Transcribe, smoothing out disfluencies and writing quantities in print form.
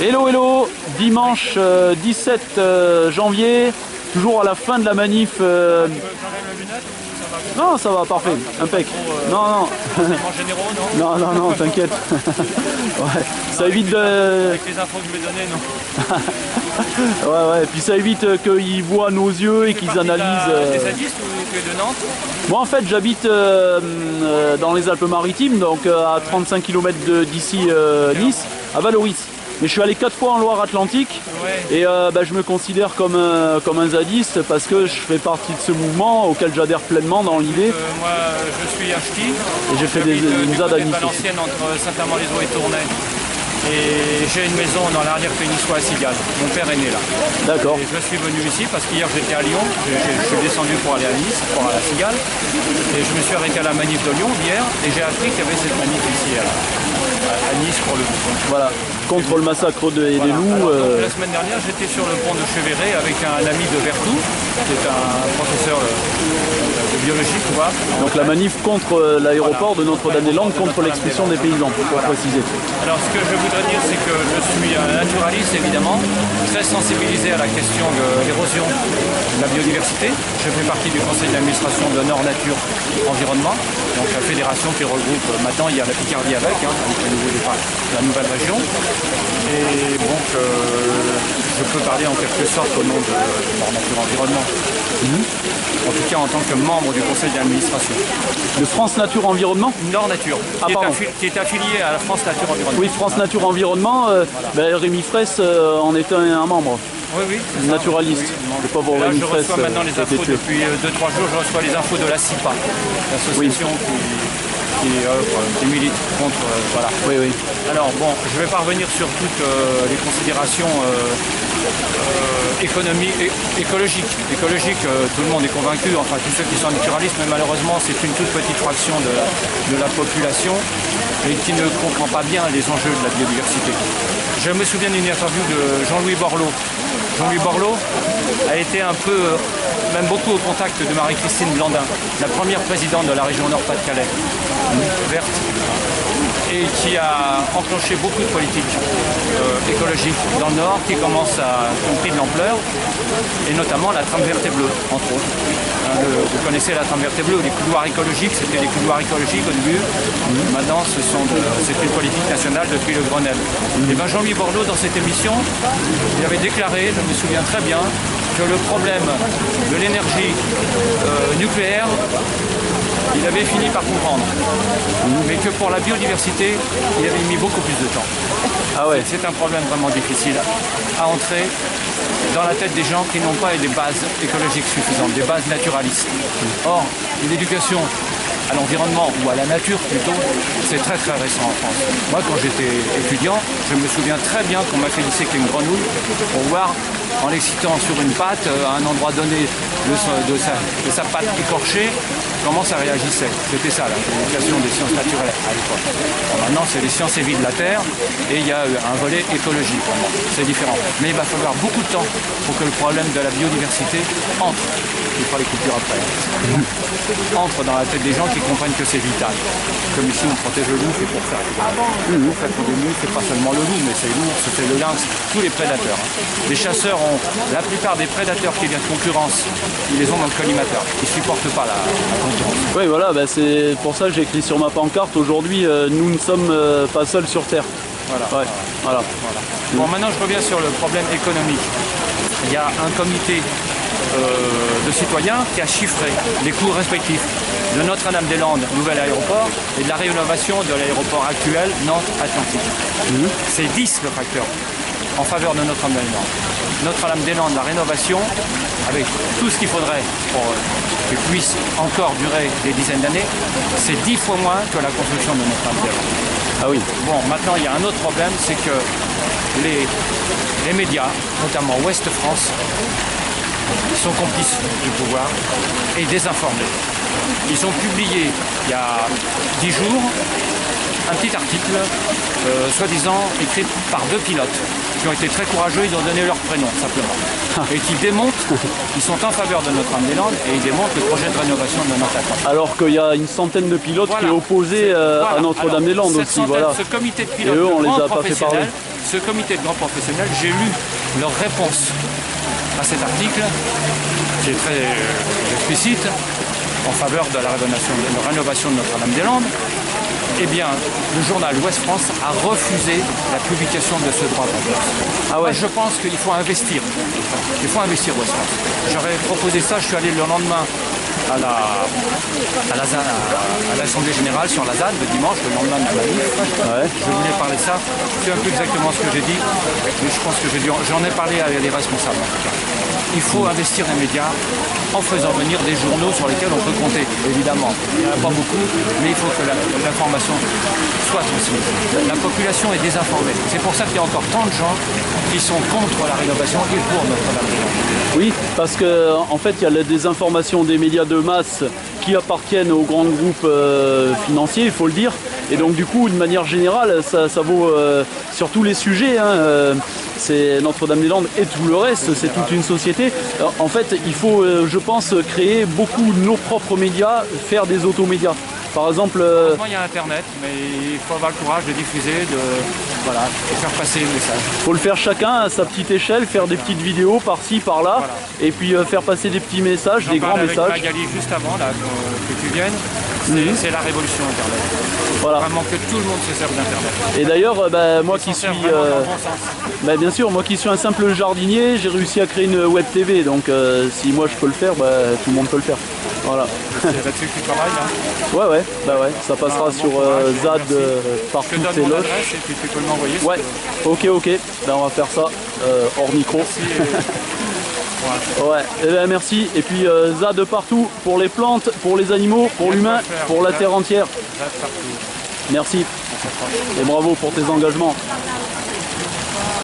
Hello, hello, dimanche 17 janvier, toujours à la fin de la manif. Non, ça va, parfait, impec. Non, non. Non, t'inquiète. Ouais, ça évite de... Avec les infos que je vais donner, non. Ouais, puis ça évite qu'ils voient nos yeux et qu'ils analysent. Des zadistes ou tu es de Nantes? Moi en fait j'habite dans les Alpes-Maritimes, donc à 35 km d'ici Nice, à Valoris. Mais je suis allé 4 fois en Loire-Atlantique et je me considère comme un zadiste parce que je fais partie de ce mouvement auquel j'adhère pleinement dans l'idée. Moi je suis à Ch'ti et j'ai fait une ZAD à Nice. Valenciennes entre Saint-Amand-les-Eaux et Tournai. Et j'ai une maison dans l'arrière-péninsule à Cigales. Mon père est né là. D'accord. Et je suis venu ici parce qu'hier j'étais à Lyon. Je suis descendu pour aller à Nice, pour aller à Cigales. Et je me suis arrêté à la manif de Lyon hier et j'ai appris qu'il y avait cette manif ici à Nice pour le coup. Voilà, contre le massacre des loups. Alors, la semaine dernière j'étais sur le pont de Cheverret avec un ami de Vertou, qui est un professeur de biologie, tu vois. Donc la manif contre l'aéroport de Notre-Dame-des-Landes, contre l'expulsion des paysans, pour préciser. Alors ce que je voudrais dire, c'est que je suis un naturaliste évidemment, très sensibilisé à la question de l'érosion de la biodiversité. Je fais partie du conseil d'administration de Nord Nature Environnement, donc la fédération qui regroupe, maintenant il y a la Picardie avec, la nouvelle région. Et donc je peux parler en quelque sorte au nom de Nord Nature Environnement. En tout cas en tant que membre du conseil d'administration. De France Nature Environnement? Nord Nature, qui est affilié à la France Nature Environnement. Oui, France Nature Environnement, Rémi Fraisse en est un membre. Oui. Naturaliste. Le pauvre Rémi Fraisse. Je reçois maintenant les infos depuis 2-3 jours, je reçois les infos de la CIPA, l'association qui milite contre. Voilà. Oui. Alors bon, je ne vais pas revenir sur toutes les considérations écologiques. Tout le monde est convaincu, enfin tous ceux qui sont naturalistes, mais malheureusement c'est une toute petite fraction de la population et qui ne comprend pas bien les enjeux de la biodiversité. Je me souviens d'une interview de Jean-Louis Borloo. Jean-Louis Borloo a été un peu, même beaucoup au contact de Marie-Christine Blandin, la première présidente de la région Nord-Pas-de-Calais, verte, et qui a enclenché beaucoup de politiques écologiques dans le Nord qui commencent à prendre de l'ampleur, et notamment la trame verte et bleue, entre autres. Vous connaissez la trame verte et bleue, les couloirs écologiques, c'était les couloirs écologiques au début. Maintenant, c'est une politique nationale depuis le Grenelle. Et bien Jean-Louis Borloo, dans cette émission, il avait déclaré, je me souviens très bien, que le problème de l'énergie nucléaire, il avait fini par comprendre. Mais que pour la biodiversité, il avait mis beaucoup plus de temps. Ah ouais. C'est un problème vraiment difficile à entrer dans la tête des gens qui n'ont pas des bases écologiques suffisantes, des bases naturalistes. Or, une éducation à l'environnement ou à la nature plutôt, c'est très très récent en France. Moi quand j'étais étudiant, je me souviens très bien qu'on m'a fait disséquer une grenouille pour voir en l'excitant sur une patte à un endroit donné de sa patte écorchée, comment ça réagissait. C'était ça l'éducation des sciences naturelles à l'époque. Maintenant c'est les sciences et vie de la Terre et il y a un volet écologique. C'est différent. Mais il va falloir beaucoup de temps pour que le problème de la biodiversité entre. Il fera les coupures après. Entre dans la tête des gens qui comprennent que c'est vital. Comme ici on protège le loup, c'est pour ça. En fait, pour des loups, c'est pas seulement le loup, mais c'est l'ours, c'est le lynx, tous les prédateurs. Les chasseurs ont la plupart des prédateurs qui viennent de concurrence, ils les ont dans le collimateur. Ils supportent pas la concurrence. Oui, voilà, c'est pour ça que j'ai écrit sur ma pancarte aujourd'hui, nous ne sommes pas seuls sur Terre. Voilà. Bon, maintenant je reviens sur le problème économique. Il y a un comité de citoyens qui a chiffré les coûts respectifs de Notre-Dame-des-Landes, nouvel aéroport, et de la rénovation de l'aéroport actuel Nantes-Atlantique. C'est 10 le facteur en faveur de Notre-Dame-des-Landes. Notre-Dame-des-Landes, la rénovation, avec tout ce qu'il faudrait pour qu'elle puisse encore durer des dizaines d'années, c'est 10 fois moins que la construction de Notre-Dame-des-Landes. Ah oui. Bon, maintenant il y a un autre problème, c'est que les médias, notamment Ouest France, sont complices du pouvoir et désinformés. Ils ont publié il y a 10 jours un petit article, soi-disant écrit par 2 pilotes qui ont été très courageux, ils ont donné leur prénom simplement. Et qui démontrent qu'ils sont en faveur de Notre-Dame-des-Landes et ils démontrent le projet de rénovation de Nantes-Atlantique. Alors qu'il y a une centaine de pilotes qui est opposé à Notre-Dame-des-Landes aussi. Ce comité de pilotes, et eux, on de les grands a pas fait parler. professionnels, ce comité de grands professionnels, j'ai lu leur réponse à cet article, qui est très explicite, en faveur de la rénovation de Notre-Dame-des-Landes. Eh bien, le journal Ouest France a refusé la publication de ce droit de vote. Ah ouais. Moi, je pense qu'il faut investir. Il faut investir Ouest France. J'aurais proposé ça, je suis allé le lendemain à l'Assemblée Générale sur la ZAD, le dimanche, le lendemain de la manif. Ouais. Je voulais parler de ça. C'est un peu exactement ce que j'ai dit, mais je pense que j'en ai parlé avec les responsables en tout cas. Il faut investir les médias en faisant venir des journaux sur lesquels on peut compter, évidemment. Il n'y en a pas beaucoup, mais il faut que l'information soit transmise. La population est désinformée. C'est pour ça qu'il y a encore tant de gens qui sont contre la rénovation et pour Notre-Dame-des-Landes. Oui, parce que en fait, il y a la désinformation des médias de masse qui appartiennent aux grands groupes financiers, il faut le dire. Et donc du coup, de manière générale, ça vaut sur tous les sujets. C'est Notre-Dame-des-Landes et tout le reste, c'est toute une société. En fait, il faut, je pense, créer beaucoup de nos propres médias, faire des automédias. Par exemple... il y a Internet, mais il faut avoir le courage de diffuser, de faire passer le message. Il faut le faire chacun à sa petite échelle, faire des petites vidéos par-ci, par-là, Voilà. et puis faire passer des petits messages, des grands messages. Avec Magali juste avant là, que tu viennes, c'est la révolution Internet. Voilà. Vraiment que tout le monde se serve d'Internet. Et d'ailleurs, moi qui suis... bien sûr, moi qui suis un simple jardinier, j'ai réussi à créer une web TV, donc si moi je peux le faire, tout le monde peut le faire. Voilà. C'est là-dessus que tu travailles là. Ouais, ça passera sur ZAD par Je te toutes donne ces mon loges. adresse et puis tu peux m'envoyer. Ouais, ok, on va faire ça hors micro. Ouais, merci. Et puis ZAD partout, pour les plantes, pour les animaux, pour l'humain, pour la terre entière. ZAD partout. Merci. Et bravo pour tes engagements.